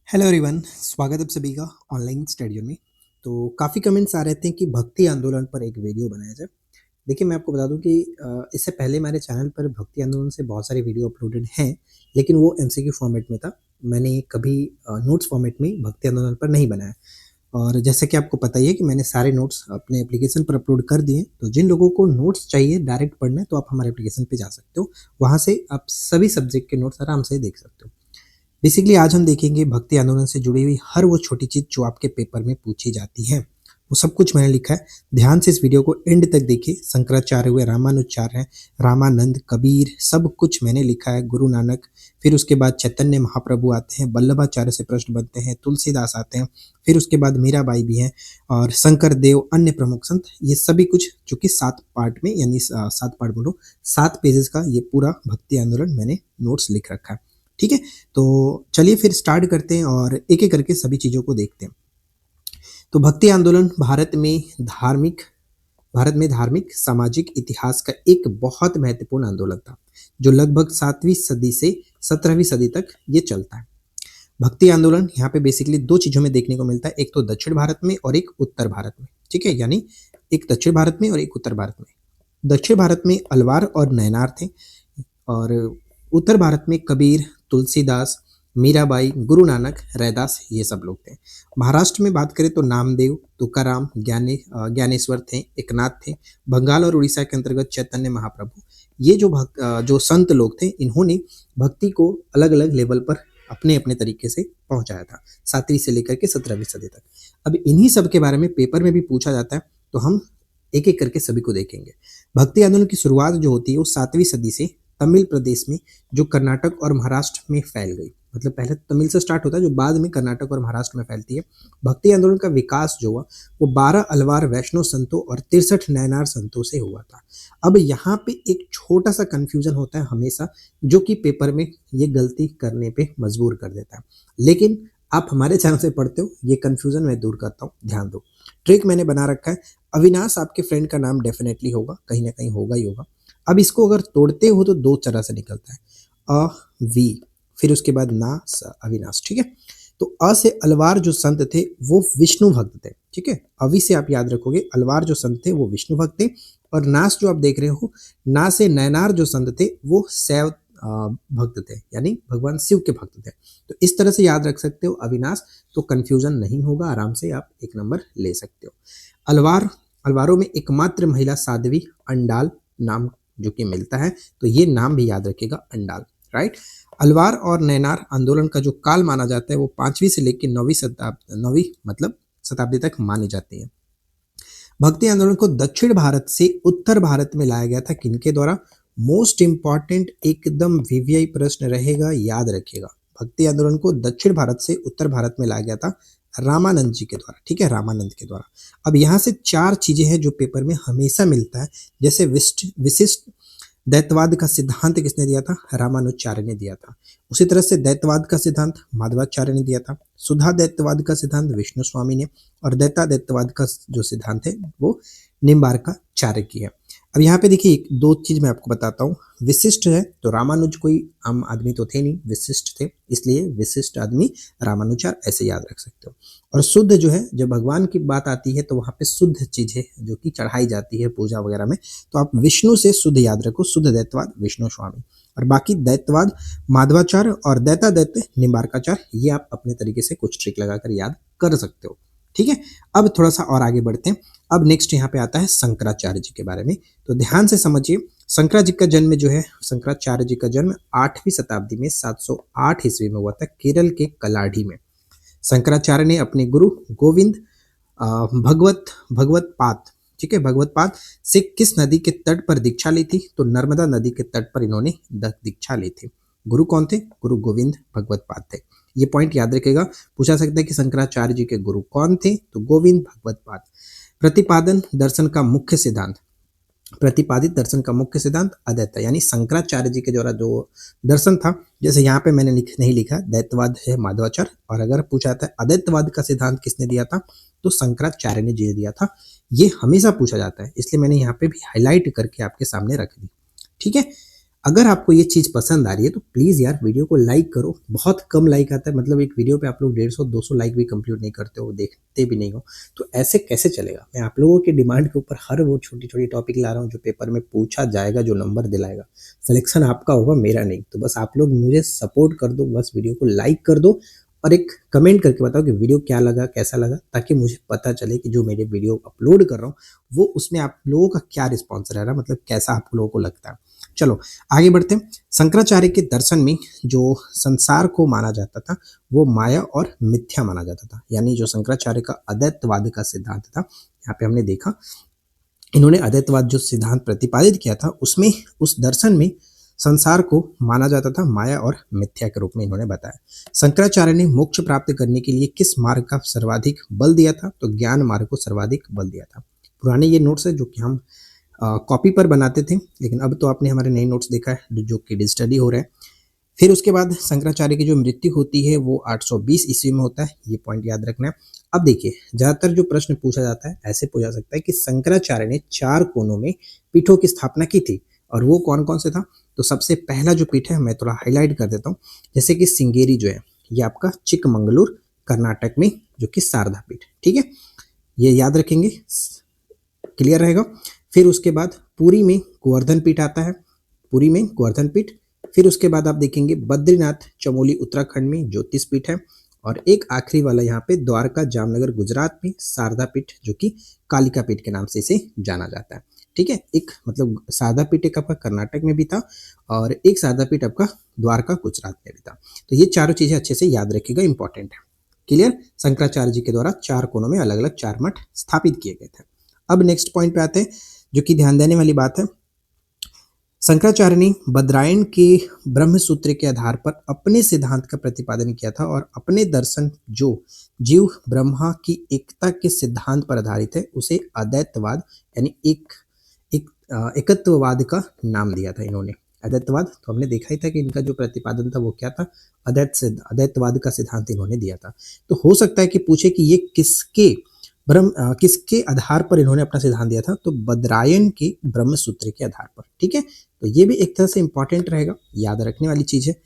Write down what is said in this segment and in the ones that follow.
Hello everyone, स्वागत है आप सभी का ऑनलाइन स्टडी में। तो काफ़ी कमेंट्स आ रहे थे कि भक्ति आंदोलन पर एक वीडियो बनाया जाए। देखिए, मैं आपको बता दूं कि इससे पहले मेरे चैनल पर भक्ति आंदोलन से बहुत सारे वीडियो अपलोडेड हैं, लेकिन वो एमसीक्यू फॉर्मेट में था। मैंने कभी नोट्स फॉर्मेट में भक्ति आंदोलन पर नहीं बनाया। और जैसे कि आपको पता ही है कि मैंने सारे नोट्स अपने एप्लीकेशन पर अपलोड कर दिए। तो जिन लोगों को नोट्स चाहिए डायरेक्ट पढ़ना है, तो आप हमारे एप्लीकेशन पे जा सकते हो। वहाँ से आप सभी सब्जेक्ट के नोट्स आराम से देख सकते हो। बेसिकली आज हम देखेंगे भक्ति आंदोलन से जुड़ी हुई हर वो छोटी चीज जो आपके पेपर में पूछी जाती है। वो सब कुछ मैंने लिखा है। ध्यान से इस वीडियो को एंड तक देखिए। शंकराचार्य हुए, रामानुजाचार्य हैं, रामानंद, कबीर, सब कुछ मैंने लिखा है। गुरु नानक, फिर उसके बाद चैतन्य महाप्रभु आते हैं, वल्लभाचार्य से प्रश्न बनते हैं, तुलसीदास आते हैं, फिर उसके बाद मीराबाई भी हैं, और शंकर देव, अन्य प्रमुख संत। ये सभी कुछ जो कि 7 पार्ट में, यानी 7 पार्ट बोलो, 7 पेजेस का ये पूरा भक्ति आंदोलन मैंने नोट्स लिख रखा है। ठीक है, तो चलिए फिर स्टार्ट करते हैं और एक एक करके सभी चीज़ों को देखते हैं। तो भक्ति आंदोलन भारत में धार्मिक सामाजिक इतिहास का एक बहुत महत्वपूर्ण आंदोलन था, जो लगभग 7वीं सदी से 17वीं सदी तक ये चलता है। भक्ति आंदोलन यहाँ पे बेसिकली 2 चीज़ों में देखने को मिलता है, एक तो दक्षिण भारत में और एक उत्तर भारत में। ठीक है, यानी एक दक्षिण भारत में और एक उत्तर भारत में। दक्षिण भारत में अलवार और नैनार थे, और उत्तर भारत में कबीर, तुलसीदास, मीराबाई, गुरु नानक, रैदास, ये सब लोग थे। महाराष्ट्र में बात करें तो नामदेव, तुकाराम, ज्ञानेश्वर थे, एकनाथ थे। बंगाल और उड़ीसा के अंतर्गत चैतन्य महाप्रभु। ये जो संत लोग थे, इन्होंने भक्ति को अलग अलग लेवल पर अपने अपने तरीके से पहुंचाया था, 7वीं से लेकर के 17वीं सदी तक। अब इन्हीं सब के बारे में पेपर में भी पूछा जाता है, तो हम एक एक करके सभी को देखेंगे। भक्ति आंदोलन की शुरुआत जो होती है वो 7वीं सदी से तमिल प्रदेश में, जो कर्नाटक और महाराष्ट्र में फैल गई। मतलब पहले तमिल से स्टार्ट होता है, जो बाद में कर्नाटक और महाराष्ट्र में फैलती है। भक्ति आंदोलन का विकास जो हुआ वो 12 अलवार वैष्णव संतों और 63 नैनार संतों से हुआ था। अब यहाँ पे एक छोटा सा कंफ्यूजन होता है हमेशा, जो कि पेपर में ये गलती करने पे मजबूर कर देता है। लेकिन आप हमारे चैनल से पढ़ते हो, ये कंफ्यूजन मैं दूर करता हूँ, ध्यान दो। ट्रिक मैंने बना रखा है। अविनाश आपके फ्रेंड का नाम डेफिनेटली होगा, कहीं ना कहीं होगा ही होगा। अब इसको अगर तोड़ते हो तो 2 तरह से निकलता है, अ वी, फिर उसके बाद ना स, अविनाश। ठीक है, तो अ से अलवार जो संत थे वो विष्णु भक्त थे। ठीक है, अवि से आप याद रखोगे अलवार जो संत थे वो विष्णु भक्त थे। और नास जो आप देख रहे हो, ना से नैनार जो संत थे वो शैव भक्त थे, यानी भगवान शिव के भक्त थे। तो इस तरह से याद रख सकते हो अविनाश, तो कंफ्यूजन नहीं होगा, आराम से आप 1 नंबर ले सकते हो। अलवारों में एकमात्र महिला साध्वी अंडाल नाम जो कि मिलता है, तो ये नाम भी याद रखिएगा, अंडाल। राइट। अलवार और नैनार आंदोलन का जो काल माना जाता है वो 5वीं से लेकर 9वीं मतलब शताब्दी तक मानी जाती है। भक्ति आंदोलन को दक्षिण भारत से उत्तर भारत में लाया गया था, किनके द्वारा? मोस्ट इंपॉर्टेंट, एकदम वीवीआई प्रश्न रहेगा, याद रखिएगा। भक्ति आंदोलन को दक्षिण भारत से उत्तर भारत में लाया गया था रामानंद जी के द्वारा। ठीक है, रामानंद के द्वारा। अब यहाँ से 4 चीजें हैं जो पेपर में हमेशा मिलता है। जैसे विशिष्ट दैत्यवाद का सिद्धांत किसने दिया था? रामानुजाचार्य ने दिया था। उसी तरह से दैत्यवाद का सिद्धांत माधवाचार्य ने दिया था। सुधा दैत्यवाद का सिद्धांत विष्णु स्वामी ने, और दैत्यवाद का जो सिद्धांत है वो निम्बार्काचार्य की है। अब यहाँ पे देखिए 2 चीज मैं आपको बताता हूँ। विशिष्ट है तो रामानुज कोई आम आदमी तो थे नहीं, विशिष्ट थे, इसलिए विशिष्ट आदमी रामानुचार्य, ऐसे याद रख सकते हो। और शुद्ध जो है, जब भगवान की बात आती है तो वहां पे शुद्ध चीज है जो कि चढ़ाई जाती है पूजा वगैरह में, तो आप विष्णु से शुद्ध याद रखो, शुद्ध दैत्यवाद विष्णु स्वामी। और बाकी दैत्यवाद माधवाचार्य और दैत्य निम्बार्काचार्य, ये आप अपने तरीके से कुछ ट्रिक लगाकर याद कर सकते हो। ठीक है, अब थोड़ा सा और आगे बढ़ते हैं। अब नेक्स्ट यहाँ पे आता है शंकराचार्य जी के बारे में। तो ध्यान से समझिए, शंकराचार्य जी का जन्म जो है, शंकराचार्य जी का जन्म 8वीं शताब्दी में 708 ईस्वी में हुआ था, केरल के कलाढ़ी में। शंकराचार्य ने अपने गुरु गोविंद भगवत पाद, ठीक है, भगवत पाद से किस नदी के तट पर दीक्षा ली थी? तो नर्मदा नदी के तट पर इन्होंने दीक्षा ली थी। गुरु कौन थे? गुरु गोविंद भगवत पाद थे। ये पॉइंट याद रखेगा, पूछा सकता है कि शंकराचार्य जी के गुरु कौन थे? तो गोविंद भगवत पाद। प्रतिपादित दर्शन का मुख्य सिद्धांत अद्वैत, यानी शंकराचार्य जी के द्वारा जो दर्शन था, जैसे यहाँ पे मैंने नहीं लिखा दैत्यवाद है माधवाचार्य, और अगर पूछा था अद्वैतवाद का सिद्धांत किसने दिया था, तो शंकराचार्य ने जी दिया था। ये हमेशा पूछा जाता है, इसलिए मैंने यहाँ पे भी हाईलाइट करके आपके सामने रख दी। ठीक है, अगर आपको ये चीज़ पसंद आ रही है तो प्लीज़ यार वीडियो को लाइक करो। बहुत कम लाइक आता है, मतलब एक वीडियो पे आप लोग 150-200 लाइक भी कंप्लीट नहीं करते हो, देखते भी नहीं हो, तो ऐसे कैसे चलेगा। मैं आप लोगों की डिमांड के ऊपर हर वो छोटी छोटी टॉपिक ला रहा हूँ जो पेपर में पूछा जाएगा, जो नंबर दिलाएगा। सिलेक्शन आपका होगा, मेरा नहीं। तो बस आप लोग मुझे सपोर्ट कर दो, बस वीडियो को लाइक कर दो और एक कमेंट करके बताओ कि वीडियो क्या लगा, कैसा लगा, ताकि मुझे पता चले कि जो मेरे वीडियो अपलोड कर रहा हूँ वो उसमें आप लोगों का क्या रिस्पॉन्स रह रहा है, मतलब कैसा आप लोगों को लगता है। चलो आगे बढ़ते हैं। शंकराचार्य के दर्शन में जो संसार को माना जाता था वो माया और मिथ्या माना जाता था। यानी जो शंकराचार्य का अद्वैतवाद का सिद्धांत था, यहाँ पे हमने देखा इन्होंने अद्वैतवाद जो सिद्धांत प्रतिपादित किया था उसमें, उस दर्शन में संसार को माना जाता था माया और मिथ्या के रूप में इन्होंने बताया। शंकराचार्य ने मोक्ष प्राप्त करने के लिए किस मार्ग का सर्वाधिक बल दिया था? तो ज्ञान मार्ग को सर्वाधिक बल दिया था। पुराने ये नोट्स है जो कि हम कॉपी पर बनाते थे, लेकिन अब तो आपने हमारे नए नोट्स देखा है जो कि डिजिटली हो रहा है। फिर उसके बाद शंकराचार्य की जो मृत्यु होती है वो 820 ईस्वी में होता है, ये पॉइंट याद रखना है। अब देखिए ज़्यादातर जो प्रश्न पूछा जाता है ऐसे पूछा सकता है कि शंकराचार्य ने 4 कोनों में पीठों की स्थापना की थी और वो कौन कौन से था। तो सबसे पहला जो पीठ है मैं थोड़ा हाईलाइट कर देता हूँ, जैसे कि सिंगेरी जो है ये आपका चिकमंगलूर कर्नाटक में, जो कि शारदा पीठ, ठीक है, ये याद रखेंगे, क्लियर रहेगा। फिर उसके बाद पुरी में गोवर्धन पीठ आता है, पुरी में गोवर्धन पीठ। फिर उसके बाद आप देखेंगे बद्रीनाथ चमोली उत्तराखंड में ज्योतिष पीठ है। और एक आखिरी वाला यहाँ पे द्वारका जामनगर गुजरात में शारदा पीठ, जो कि कालिका पीठ के नाम से इसे जाना जाता है, ठीक है। एक मतलब शारदा पीठ एक आपका कर्नाटक में भी था और एक शारदा पीठ आपका द्वारका गुजरात में भी था। तो ये चारों चीजें अच्छे से याद रखिएगा, इंपॉर्टेंट है, क्लियर। शंकराचार्य जी के द्वारा 4 कोनों में अलग अलग 4 मठ स्थापित किए गए थे। अब नेक्स्ट पॉइंट पे आते हैं जो कि ध्यान देने वाली बात है। शंकराचार्य ने बद्रायण के ब्रह्म सूत्र के आधार पर अपने सिद्धांत का प्रतिपादन किया था और अपने दर्शन जो जीव ब्रह्मा की एकता के सिद्धांत पर आधारित है उसे अद्वैतवाद यानी एकत्ववाद का नाम दिया था इन्होंने। अद्वैतवाद तो हमने देखा ही था कि इनका जो प्रतिपादन था वो क्या था, अद्वैतवाद का सिद्धांत इन्होंने दिया था। तो हो सकता है कि पूछे कि ये किसके आधार पर इन्होंने अपना सिद्धांत दिया था, तो बद्रायण के ब्रह्म सूत्र के आधार पर, ठीक है। तो ये भी एक तरह से इंपॉर्टेंट रहेगा, याद रखने वाली चीज है।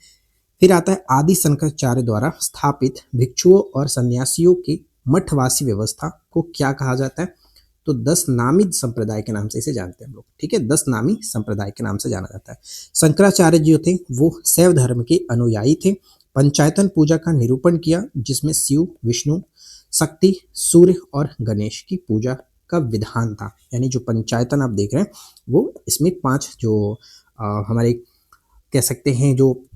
फिर आता है आदि शंकराचार्य द्वारा स्थापित भिक्षुओं और सन्यासियों की मठवासी व्यवस्था को क्या कहा जाता है? तो 10 नामी संप्रदाय के नाम से इसे जानते हैं हम लोग, ठीक है, 10 नामी संप्रदाय के नाम से जाना जाता है। शंकराचार्य जी थे वो शैव धर्म के अनुयायी थे। पंचायतन पूजा का निरूपण किया जिसमें शिव, विष्णु, शक्ति, सूर्य और गणेश की पूजा का विधान था। यानी जो पंचायतन आप देख रहे हैं वो इसमें 5 जो हमारे कह सकते हैं जो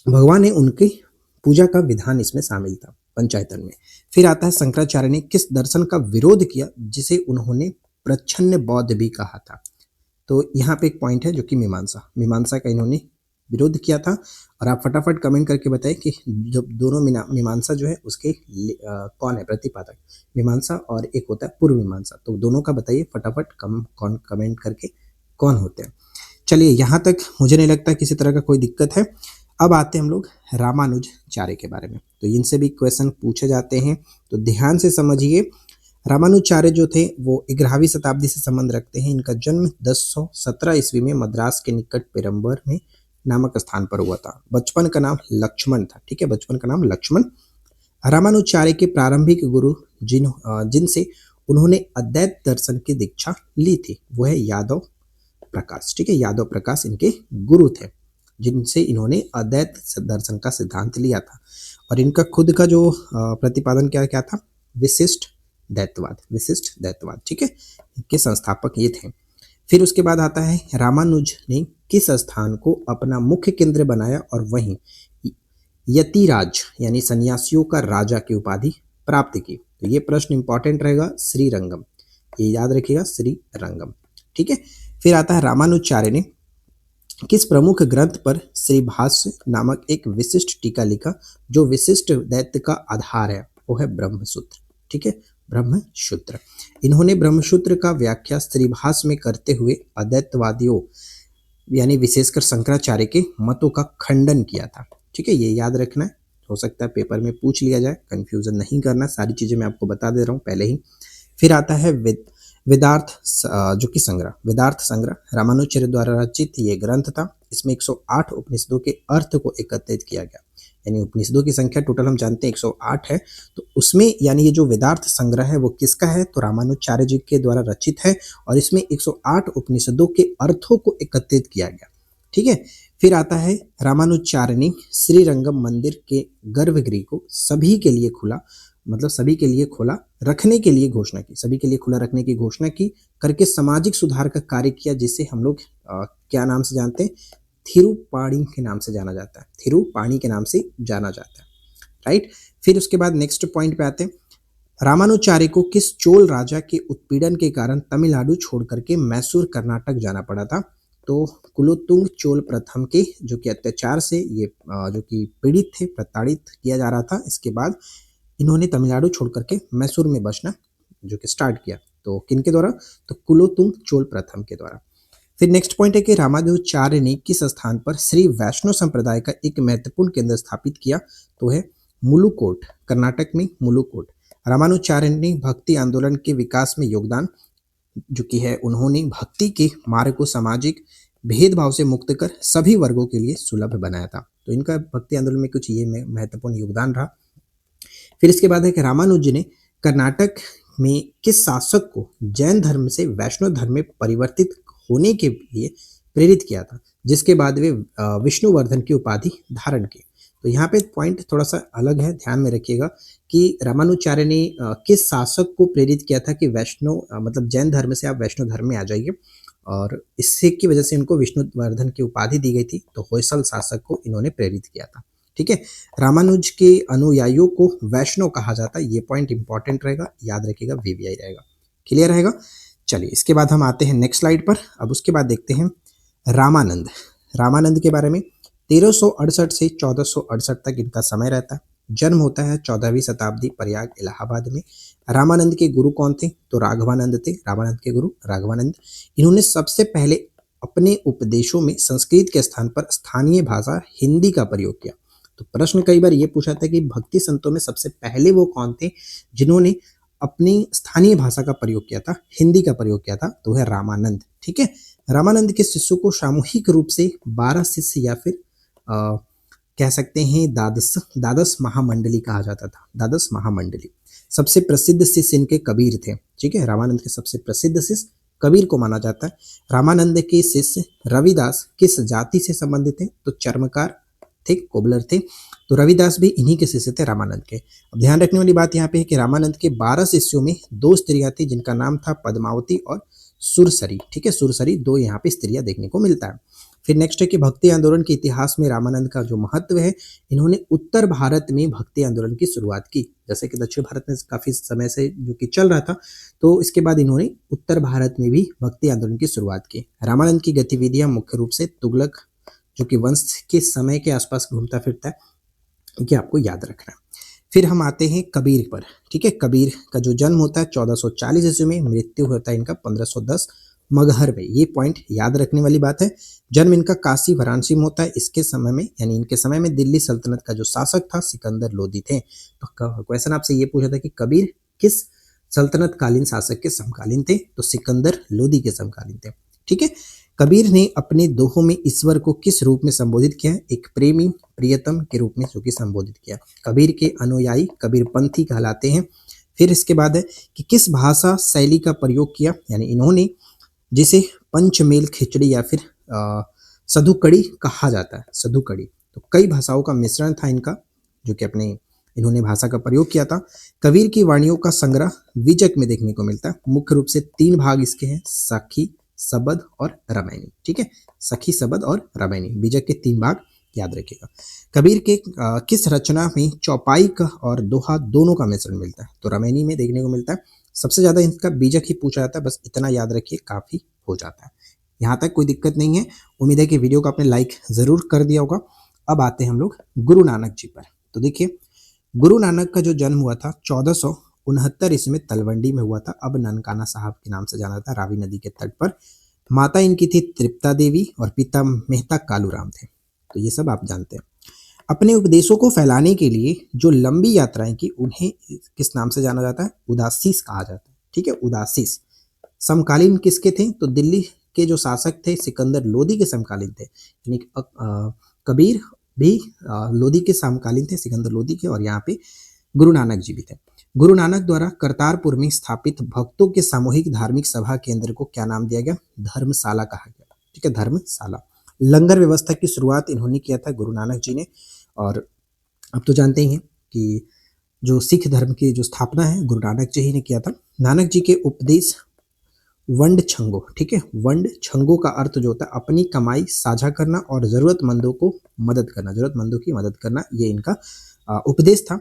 भगवान है उनकी पूजा का विधान इसमें शामिल था पंचायतन में। फिर आता है शंकराचार्य ने किस दर्शन का विरोध किया जिसे उन्होंने प्रच्छन्न बौद्ध भी कहा था? तो यहाँ पे एक पॉइंट है जो कि मीमांसा का इन्होंने विरोध किया था। और आप फटाफट कमेंट करके बताएं कि जब दोनों मीमांसा जो है उसके कौन है प्रतिपादक, मीमांसा और एक होता है पूर्व मीमांसा, तो दोनों का बताइए फटाफट कौन कमेंट करके कौन होते हैं। चलिए यहाँ तक मुझे नहीं लगता किसी तरह का कोई दिक्कत है। अब आते हैं हम लोग रामानुजाचार्य के बारे में, तो इनसे भी क्वेश्चन पूछे जाते हैं, तो ध्यान से समझिए। रामानुजाचार्य जो थे वो 11वीं शताब्दी से संबंध रखते हैं। इनका जन्म 1017 ईस्वी में मद्रास के निकट पेरम्बर में नामक स्थान पर हुआ था। बचपन का नाम लक्ष्मण था, ठीक है, बचपन का नाम लक्ष्मण। रामानुजाचार्य के प्रारंभिक गुरु जिनसे उन्होंने अद्वैत दर्शन की दीक्षा ली थी वो है यादव प्रकाश, ठीक है, यादव प्रकाश इनके गुरु थे जिनसे इन्होंने अद्वैत दर्शन का सिद्धांत लिया था। और इनका खुद का जो प्रतिपादन क्या था, विशिष्ट दैतवाद, ठीक है, इनके संस्थापक ये थे। फिर उसके बाद आता है रामानुज ने किस स्थान को अपना मुख्य केंद्र बनाया और वहीं यतिराज यानी सन्यासियों का राजा की उपाधि प्राप्त की? तो ये प्रश्न इंपॉर्टेंट रहेगा, श्रीरंगम, ये याद रखिएगा, श्रीरंगम, ठीक है। फिर आता है रामानुजाचार्य ने किस प्रमुख ग्रंथ पर श्री भाष्य नामक एक विशिष्ट टीका लिखा जो विशिष्ट दैत्य का आधार है? वो है ब्रह्मसूत्र, ठीक है, ब्रह्मसूत्र। इन्होंने ब्रह्मसूत्र का व्याख्या श्री भाष्य में करते हुए अद्वैतवादियों यानी विशेषकर शंकराचार्य के मतों का खंडन किया था, ठीक है, ये याद रखना है, हो सकता है पेपर में पूछ लिया जाए, कंफ्यूजन नहीं करना, सारी चीजें मैं आपको बता दे रहा हूँ पहले ही। फिर आता है जो कि संग्रह, वेदार्थ संग्रह रामानुजचार्य द्वारा रचित ये ग्रंथ था। इसमें 108 उपनिषदों के अर्थ को एकत्रित किया गया, यानी उपनिषदों की संख्या टोटल हम जानते हैं 108 है, तो उसमें यानी ये जो वेदार्थ संग्रह है वो किसका है, तो रामानुजचार्य जी के द्वारा रचित है और इसमें 108 उपनिषदों के अर्थों को एकत्रित किया गया। ठीक है, फिर आता है रामानुजचार्य ने श्रीरंगम मंदिर के गर्भगृह को सभी के लिए खुला, मतलब सभी के लिए खुला रखने के लिए घोषणा की, सभी के लिए खुला रखने की घोषणा की करके सामाजिक सुधार का कार्य किया, जिसे हम लोग क्या नाम से जानते हैं, थिरुपाणी के नाम से जाना जाता है, थिरुपाणी के नाम से जाना जाता है। राइट, फिर उसके बाद नेक्स्ट पॉइंट पे आते हैं, रामानुजचार्य को किस चोल राजा के उत्पीड़न के कारण तमिलनाडु छोड़ करके मैसूर कर्नाटक जाना पड़ा था, तो कुलोत्तुंग चोल प्रथम के जो कि अत्याचार से ये जो कि पीड़ित थे, प्रताड़ित किया जा रहा था, इसके बाद इन्होंने तमिलनाडु छोड़ करके मैसूर में बसना जो कि स्टार्ट किया, तो किनके द्वारा, तो कुलोत्तुंग चोल प्रथम के द्वारा। फिर नेक्स्ट पॉइंट है कि रामानुजाचार्य ने किस स्थान पर श्री वैष्णव संप्रदाय का एक महत्वपूर्ण केंद्र स्थापित किया, तो है मुलुकोट, कर्नाटक में मुलुकोट। रामानुजाचार्य ने भक्ति आंदोलन के विकास में योगदान जो कि है, उन्होंने भक्ति के मार्ग को सामाजिक भेदभाव से मुक्त कर सभी वर्गों के लिए सुलभ बनाया था, तो इनका भक्ति आंदोलन में कुछ ये महत्वपूर्ण योगदान रहा। फिर इसके बाद है कि रामानुज ने कर्नाटक में किस शासक को जैन धर्म से वैष्णव धर्म में परिवर्तित होने के लिए प्रेरित किया था, जिसके बाद वे विष्णुवर्धन की उपाधि धारण की। तो यहाँ पे पॉइंट थोड़ा सा अलग है, ध्यान में रखिएगा कि रामानुजाचार्य ने किस शासक को प्रेरित किया था कि वैष्णव मतलब जैन धर्म से आप वैष्णव धर्म में आ जाइए, और इससे की वजह से इनको विष्णुवर्धन की उपाधि दी गई थी, तो होयसल शासक को इन्होंने प्रेरित किया था। ठीक है, रामानुज के अनुयायियों को वैष्णव कहा जाता है, ये पॉइंट इंपॉर्टेंट रहेगा, याद रखिएगा, वीवीआई रहेगा, क्लियर रहेगा। चलिए इसके बाद हम आते हैं नेक्स्ट स्लाइड पर। अब उसके बाद देखते हैं रामानंद। रामानंद के बारे में 1368 से 1468 तक इनका समय रहता है। जन्म होता है 14वीं शताब्दी प्रयाग इलाहाबाद में। रामानंद के गुरु कौन थे, तो राघवानंद थे, रामानंद के गुरु राघवानंद। इन्होंने सबसे पहले अपने उपदेशों में संस्कृत के स्थान पर स्थानीय भाषा हिंदी का प्रयोग किया। तो प्रश्न कई बार ये पूछा था कि भक्ति संतों में सबसे पहले वो कौन थे जिन्होंने अपनी स्थानीय भाषा का प्रयोग किया था, हिंदी का प्रयोग किया था, तो है रामानंद। ठीक है, रामानंद के शिष्यों को सामूहिक रूप से 12 शिष्य या फिर कह सकते हैं द्वादश महामंडली कहा जाता था, द्वादश महामंडली। सबसे प्रसिद्ध शिष्य इनके कबीर थे। ठीक है, रामानंद के सबसे प्रसिद्ध शिष्य कबीर को माना जाता है। रामानंद के शिष्य रविदास किस जाति से संबंधित थे, तो चर्मकार थे, कोबलर थे, तो रविदास भी इन्हीं के शिष्य थे रामानंद के। अब ध्यान रखने वाली बात यहाँ पे है कि रामानंद के 12 शिष्यों में 2 स्त्रियां थी जिनका नाम था पद्मावती और सुरसरी। ठीक है, सुरसरी 2 यहाँ पे स्त्रियां देखने को मिलता है। फिर नेक्स्ट है कि भक्ति आंदोलन के इतिहास में रामानंद का जो महत्व है, इन्होंने उत्तर भारत में भक्ति आंदोलन की शुरुआत की। जैसे कि दक्षिण भारत में काफी समय से जो कि चल रहा था, तो इसके बाद इन्होंने उत्तर भारत में भी भक्ति आंदोलन की शुरुआत की। रामानंद की गतिविधियां मुख्य रूप से तुगलक जो कि वंश के समय के आसपास घूमता फिरता है, कि आपको याद रखना है। फिर हम आते हैं कबीर पर। ठीक है, कबीर का जो जन्म होता है 1440 ईस्वी में, मृत्यु होता है इनका 1510 मगहर में। ये पॉइंट याद रखने वाली बात है। जन्म इनका काशी वाराणसी में होता है। इसके समय में यानी इनके समय में दिल्ली सल्तनत का जो शासक था सिकंदर लोदी थे। तो क्वेश्चन आपसे ये पूछा था कि कबीर किस सल्तनत कालीन शासक के समकालीन थे, तो सिकंदर लोदी के समकालीन थे। ठीक है, कबीर ने अपने दोहों में ईश्वर को किस रूप में संबोधित किया, एक प्रेमी प्रियतम के रूप में जो कि संबोधित किया। कबीर के अनुयायी कबीरपंथी कहलाते हैं। फिर इसके बाद है कि किस भाषा शैली का प्रयोग किया, यानी इन्होंने जिसे पंचमेल खिचड़ी या फिर सधुकड़ी कहा जाता है, सधुकड़ी, तो कई भाषाओं का मिश्रण था इनका, जो कि अपने इन्होंने भाषा का प्रयोग किया था। कबीर की वाणियों का संग्रह विजक में देखने को मिलता है। मुख्य रूप से 3 भाग इसके हैं, सखी, सबद और रामायणी। ठीक है, सखी, सबद और रामायणी, विजक के 3 भाग याद रखिएगा। कबीर के किस रचना में चौपाई का और दोहा दोनों का मिश्रण मिलता है, तो रामायणी में देखने को मिलता है। सबसे ज्यादा इनका बीजक ही पूछा जाता है, बस इतना याद रखिए, काफी हो जाता है। यहाँ तक कोई दिक्कत नहीं है। उम्मीद है कि वीडियो को आपने लाइक जरूर कर दिया होगा। अब आते हैं हम लोग गुरु नानक जी पर। तो देखिए, गुरु नानक का जो जन्म हुआ था 1469 ईस्वी में तलवंडी में हुआ था। अब ननकाना साहब के नाम से जाना था, रावी नदी के तट पर। माता इनकी थी तृप्ता देवी और पिता मेहता कालूराम थे। तो ये सब आप जानते हैं। अपने उपदेशों को फैलाने के लिए जो लंबी यात्राएं की, उन्हें किस नाम से जाना जाता है, उदासीस कहा जाता है। ठीक है, उदासीस। समकालीन किसके थे? तो दिल्ली के जो शासक थे सिकंदर लोदी के समकालीन थे, यानी कबीर भी लोदी के समकालीन थे, सिकंदर लोदी के। और यहाँ पे गुरु नानक जी भी थे। गुरु नानक द्वारा करतारपुर में स्थापित भक्तों के सामूहिक धार्मिक सभा केंद्र को क्या नाम दिया गया? धर्मशाला कहा गया। ठीक है, धर्मशाला। लंगर व्यवस्था की शुरुआत इन्होंने किया था, गुरु नानक जी ने। और अब तो जानते ही हैं कि जो सिख धर्म की जो स्थापना है गुरु नानक जी ही ने किया था। नानक जी के उपदेश वंड छंगो, ठीक है, वंड छंगो का अर्थ जो होता है अपनी कमाई साझा करना और जरूरतमंदों को मदद करना, जरूरतमंदों की मदद करना, ये इनका उपदेश था।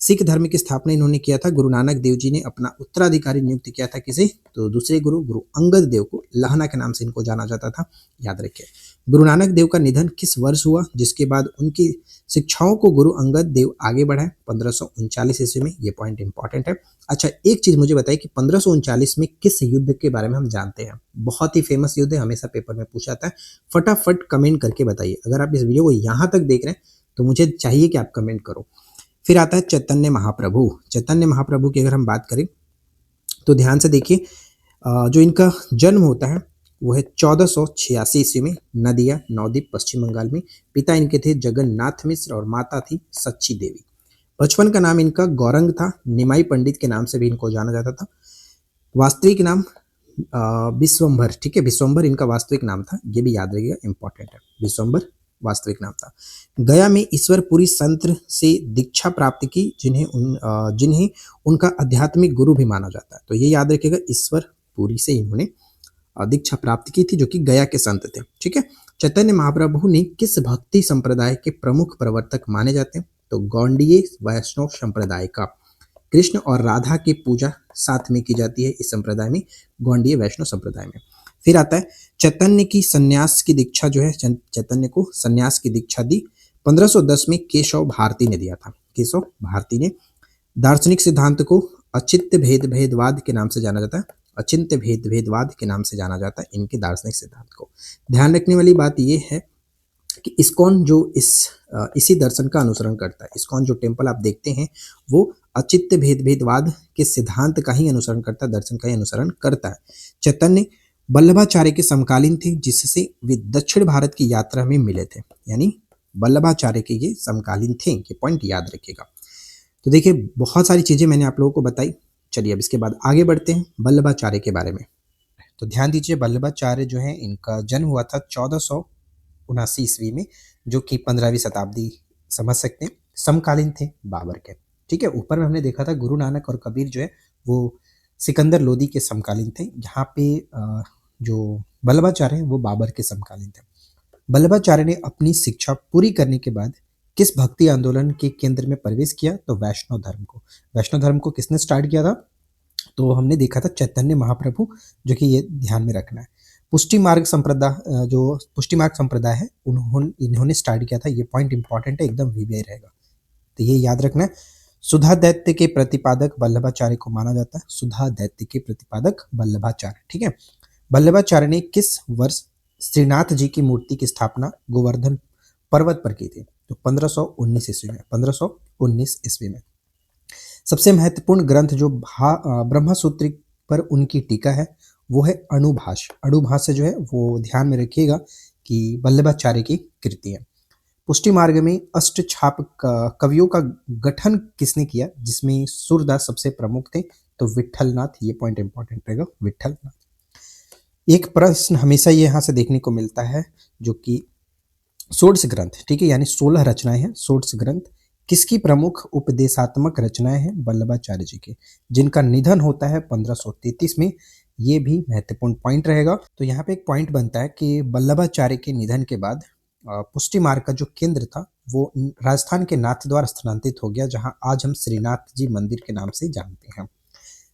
सिख धर्म की स्थापना इन्होंने किया था। गुरु नानक देव जी ने अपना उत्तराधिकारी नियुक्त किया था किसे? तो दूसरे गुरु, गुरु अंगद देव को। लहना के नाम से इनको जाना जाता था, याद रखिए। गुरु नानक देव का निधन किस वर्ष हुआ, जिसके बाद उनकी शिक्षाओं को गुरु अंगद देव आगे बढ़ाए? 1539 ईस्वी में। ये पॉइंट इंपॉर्टेंट है। अच्छा, एक चीज मुझे बताइए कि 1539 में किस युद्ध के बारे में हम जानते हैं? बहुत ही फेमस युद्ध है, हमेशा पेपर में पूछा जाता है। फटाफट कमेंट करके बताइए। अगर आप इस वीडियो को यहाँ तक देख रहे हैं तो मुझे चाहिए कि आप कमेंट करो। फिर आता है चैतन्य महाप्रभु। चैतन्य महाप्रभु की अगर हम बात करें तो ध्यान से देखिए, जो इनका जन्म होता है वो है 1486 ईस्वी में, नदिया नवद्वीप पश्चिम बंगाल में। पिता इनके थे जगन्नाथ मिश्र और माता थी सच्ची देवी। बचपन का नाम इनका गौरंग था, निमाई पंडित के नाम से भी इनको जाना जाता था। वास्तविक नाम विश्वंभर, ठीक है, विश्वंभर इनका वास्तविक नाम था, ये भी याद रखिएगा, इंपॉर्टेंट है। विश्वंभर वास्तविक नाम था। गया में ईश्वरपुरी संत से दीक्षा प्राप्त की, जिन्हें उनका आध्यात्मिक गुरु भी माना जाता है। तो ये याद रखिएगा, ईश्वरपुरी से इन्होंने दीक्षा प्राप्त की थी, जो कि गया के संत थे। ठीक है। चैतन्य महाप्रभु ने किस भक्ति संप्रदाय के प्रमुख प्रवर्तक माने जाते हैं? तो गौड़ीय वैष्णव संप्रदाय का। कृष्ण और राधा की पूजा साथ में की जाती है इस संप्रदाय में, गौड़ीय वैष्णव संप्रदाय में। फिर आता है चैतन्य की सन्यास की दीक्षा, जो है चैतन्य को सन्यास की दीक्षा दी 1510 में केशव भारती ने दिया था। केशव भारती ने। दार्शनिक सिद्धांत को अचित्य भेदवाद के नाम से जाना जाता है, अचिंत्य भेदवाद के नाम से जाना जाता है इनके दार्शनिक सिद्धांत को। ध्यान रखने वाली बात यह है कि इस्कॉन जो इसी दर्शन का अनुसरण करता है, इस्कॉन जो टेम्पल आप देखते हैं वो अचित्य भेदवाद के सिद्धांत का ही अनुसरण करता है, दर्शन का ही अनुसरण करता है। चैतन्य वल्लभाचार्य के समकालीन थे, जिससे वे दक्षिण भारत की यात्रा में मिले थे, यानी वल्लभाचार्य के ये समकालीन थे। ये पॉइंट याद रखिएगा। तो देखिए, बहुत सारी चीजें मैंने आप लोगों को बताई। चलिए अब इसके बाद आगे बढ़ते हैं वल्लभाचार्य के बारे में। तो ध्यान दीजिए, वल्लभाचार्य जो है इनका जन्म हुआ था 1479 ईस्वी में, जो कि 15वीं शताब्दी समझ सकते हैं। समकालीन थे बाबर के। ठीक है, ऊपर में हमने देखा था गुरु नानक और कबीर जो है वो सिकंदर लोदी के समकालीन थे। यहाँ पे जो वल्लभाचार्य हैं वो बाबर के समकालीन थे। वल्लभाचार्य ने अपनी शिक्षा पूरी करने के बाद किस भक्ति आंदोलन के केंद्र में प्रवेश किया? तो वैष्णव धर्म को। वैष्णव धर्म को किसने स्टार्ट किया था? तो हमने देखा था चैतन्य महाप्रभु, जो कि ये ध्यान में रखना है। पुष्टि मार्ग संप्रदाय, जो पुष्टि मार्ग संप्रदाय है इन्होंने स्टार्ट किया था। ये पॉइंट इंपॉर्टेंट है, एकदम वीवीआई रहेगा, तो ये याद रखना है। सुधा दैत्य के प्रतिपादक वल्लभाचार्य को माना जाता है, सुधा दैत्य के प्रतिपादक वल्लभाचार्य। ठीक है। वल्लभाचार्य ने किस वर्ष श्रीनाथ जी की मूर्ति की स्थापना गोवर्धन पर्वत पर की थी? तो 1519 ईस्वी में, 1519 ईस्वी में। सबसे महत्वपूर्ण ग्रंथ जो ब्रह्मसूत्र पर उनकी टीका है वो है अणुभाष्य। अणुभाष्य जो है वो ध्यान में रखिएगा कि वल्लभाचार्य की कृति है। पुष्टि मार्ग में अष्टछाप कवियों का गठन किसने किया, जिसमें सूरदास सबसे प्रमुख थे? तो विठलनाथ। ये पॉइंट इंपॉर्टेंट रहेगा, विठलनाथ। एक प्रश्न हमेशा ये यहाँ से देखने को मिलता है, जो कि षोडश ग्रंथ, ठीक है, यानी 16 रचनाएं हैं। षोडश ग्रंथ किसकी प्रमुख उपदेशात्मक रचनाएं हैं? वल्लभाचार्य जी के, जिनका निधन होता है 1533 में। ये भी महत्वपूर्ण पॉइंट रहेगा। तो यहाँ पे एक पॉइंट बनता है कि वल्लभाचार्य के निधन के बाद पुष्टि मार्ग का जो केंद्र था वो राजस्थान के नाथद्वार स्थानांतरित हो गया, जहां आज हम श्रीनाथ जी मंदिर के नाम से जानते हैं।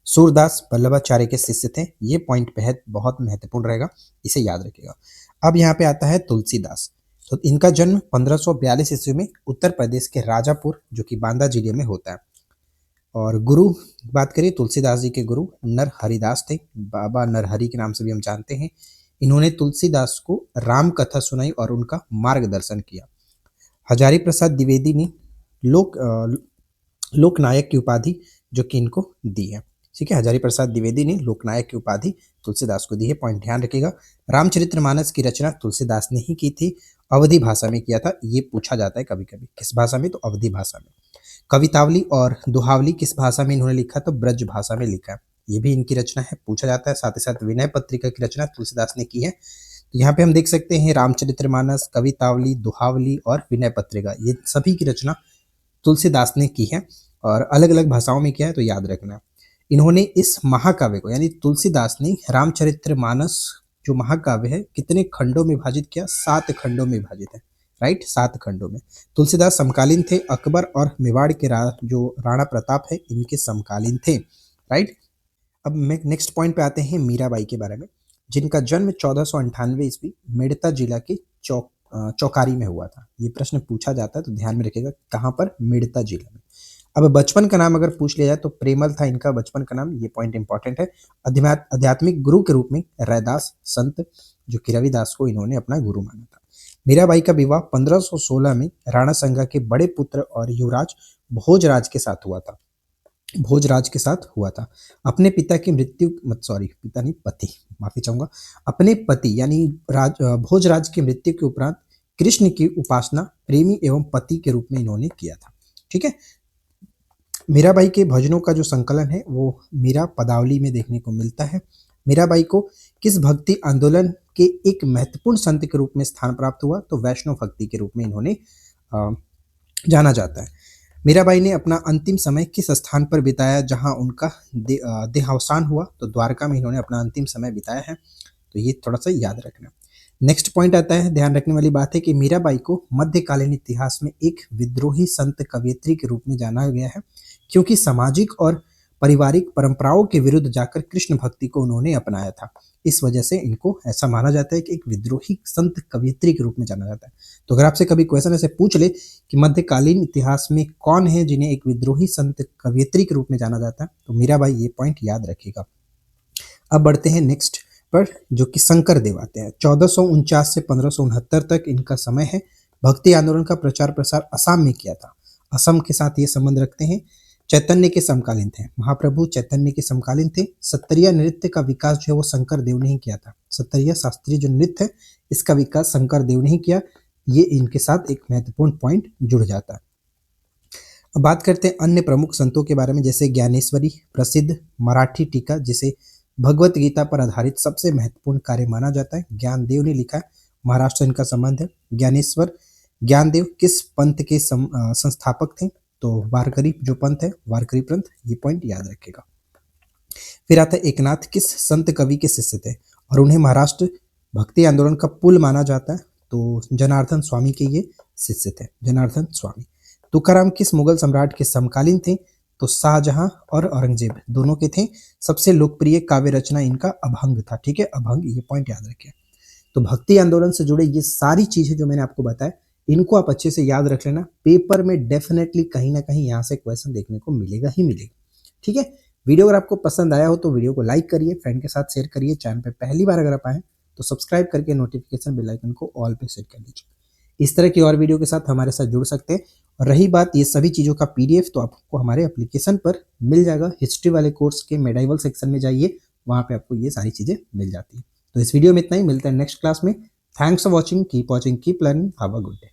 सूरदास वल्लभाचार्य के शिष्य थे। ये पॉइंट बेहद बहुत महत्वपूर्ण रहेगा, इसे याद रखिएगा। अब यहाँ पे आता है तुलसीदास। तो इनका जन्म 1542 ईस्वी में उत्तर प्रदेश के राजापुर, जो कि बांदा जिले में होता है। और गुरु बात करें, तुलसीदास जी के गुरु नरहरिदास थे, बाबा नरहरि के नाम से भी हम जानते हैं। इन्होंने तुलसीदास को राम कथा सुनाई और उनका मार्गदर्शन किया। हजारी प्रसाद द्विवेदी ने लोकनायक की उपाधि जो कि इनको दी है। ठीक है। हजारी प्रसाद द्विवेदी ने लोकनायक की उपाधि तुलसीदास को दी है, पॉइंट ध्यान रखिएगा। रामचरितमानस की रचना तुलसीदास ने ही की थी, अवधी भाषा में किया था, ये पूछा जाता है कभी कभी। किस भाषा में? तो अवधी भाषा में। कवितावली और दोहावली किस भाषा में इन्होंने लिखा? तो ब्रज भाषा में लिखा है, ये भी इनकी रचना है, पूछा जाता है। साथ ही साथ विनय पत्रिका की रचना तुलसीदास ने की है। तो यहाँ पे हम देख सकते हैं रामचरितमानस, कवितावली, दोहावली और विनय पत्रिका, ये सभी की रचना तुलसीदास ने की है और अलग अलग भाषाओं में किया है, तो याद रखना। इन्होंने इस महाकाव्य को, यानी तुलसीदास ने रामचरितमानस जो महाकाव्य है कितने खंडों में विभाजित किया? 7 खंडों में विभाजित है, राइट, 7 खंडों में। तुलसीदास समकालीन थे अकबर और मेवाड़ के जो राणा प्रताप है इनके समकालीन थे, राइट। अब नेक्स्ट पॉइंट पे आते हैं मीराबाई के बारे में, जिनका जन्म 1498 ईस्वी मेड़ता जिला के चौकारी में हुआ था। ये प्रश्न पूछा जाता है तो ध्यान में रखिएगा, कहाँ पर? मेड़ता जिला में। अब बचपन का नाम अगर पूछ लिया जाए तो प्रेमल था इनका बचपन का नाम, ये पॉइंट इंपॉर्टेंट है। आध्यात्मिक गुरु के रूप में रैदास संत जो कि रविदास को इन्होंने अपना गुरु माना था। मीराबाई का विवाह 1516 में राणा संगा के बड़े पुत्र और युवराज भोजराज के साथ हुआ था। भोजराज के साथ हुआ था। अपने पिता की मृत्यु पिता नहीं, पति, माफी चाहूंगा, अपने पति यानी भोजराज की मृत्यु के उपरांत कृष्ण की उपासना प्रेमी एवं पति के रूप में इन्होंने किया था, ठीक है। मीराबाई के भजनों का जो संकलन है वो मीरा पदावली में देखने को मिलता है। मीराबाई को किस भक्ति आंदोलन के एक महत्वपूर्ण संत के रूप में स्थान प्राप्त हुआ? तो वैष्णव भक्ति के रूप में इन्होंने जाना जाता है। मीराबाई ने अपना अंतिम समय किस स्थान पर बिताया जहां उनका देहावसान हुआ? तो द्वारका में इन्होंने अपना अंतिम समय बिताया है, तो ये थोड़ा सा याद रखना। नेक्स्ट पॉइंट आता है, ध्यान रखने वाली बात है कि मीराबाई को मध्यकालीन इतिहास में एक विद्रोही संत कवयित्री के रूप में जाना गया है, क्योंकि सामाजिक और पारिवारिक परंपराओं के विरुद्ध जाकर कृष्ण भक्ति को उन्होंने अपनाया था। इस वजह से इनको ऐसा माना जाता है कि एक विद्रोही संत कवयित्री के रूप में जाना जाता है। तो अगर आपसे कभी क्वेश्चन ऐसे पूछ ले कि मध्यकालीन इतिहास में कौन है जिन्हें एक विद्रोही संत कवयित्री के रूप में जाना जाता है, तो मीराबाई, ये पॉइंट याद रखिएगा। अब बढ़ते हैं नेक्स्ट पर, जो कि शंकर देव आते हैं। 1449 से 1569 तक इनका समय है। भक्ति आंदोलन का प्रचार प्रसार असम में किया था। असम के साथ ये संबंध रखते हैं। चैतन्य के समकालीन थे, महाप्रभु चैतन्य के समकालीन थे। सत्रिया नृत्य का विकास जो है वो शंकर देव ने ही किया था। सत्रिया शास्त्रीय जो नृत्य है इसका विकास शंकर देव ने ही किया। ये इनके साथ एक महत्वपूर्ण पॉइंट जुड़ जाता है। अब बात करते हैं अन्य प्रमुख संतों के बारे में, जैसे ज्ञानेश्वरी प्रसिद्ध मराठी टीका जिसे भगवत गीता पर आधारित सबसे महत्वपूर्ण कार्य माना जाता है, ज्ञानदेव ने लिखा है। महाराष्ट्र इनका संबंध है। ज्ञानेश्वर ज्ञानदेव किस पंथ के संस्थापक थे? तो वारकरी जो पंथ है, वारकरी पंथ, ये पॉइंट याद रखिएगा। फिर आता है एकनाथ किस संत कवि के शिष्य थे और उन्हें महाराष्ट्र भक्ति आंदोलन का पुल माना जाता है? तो जनार्दन स्वामी के ये शिष्य थे, जनार्दन स्वामी। तुकाराम किस मुगल सम्राट के समकालीन थे? तो शाहजहां और औरंगजेब दोनों के थे। सबसे लोकप्रिय काव्य रचना इनका अभंग था, ठीक है, अभंग, ये पॉइंट याद रखिए। तो भक्ति आंदोलन से जुड़े ये सारी चीजें जो मैंने आपको बताया, इनको आप अच्छे से याद रख लेना। पेपर में डेफिनेटली कहीं ना कहीं यहाँ से क्वेश्चन देखने को मिलेगा ही मिलेगा, ठीक है। वीडियो अगर आपको पसंद आया हो तो वीडियो को लाइक करिए, फ्रेंड के साथ शेयर करिए। चैनल पे पहली बार अगर आप आए तो सब्सक्राइब करके नोटिफिकेशन बेल आइकन को ऑल पे सेट कर लीजिए। इस तरह की और वीडियो के साथ हमारे साथ जुड़ सकते हैं। और रही बात ये सभी चीज़ों का PDF, तो आपको हमारे एप्लीकेशन पर मिल जाएगा। हिस्ट्री वाले कोर्स के मेडाइवल सेक्शन में जाइए, वहाँ पे आपको ये सारी चीज़ें मिल जाती हैं। तो इस वीडियो में इतना ही, मिलता है नेक्स्ट क्लास में। Thanks for watching, keep learning, have a good day.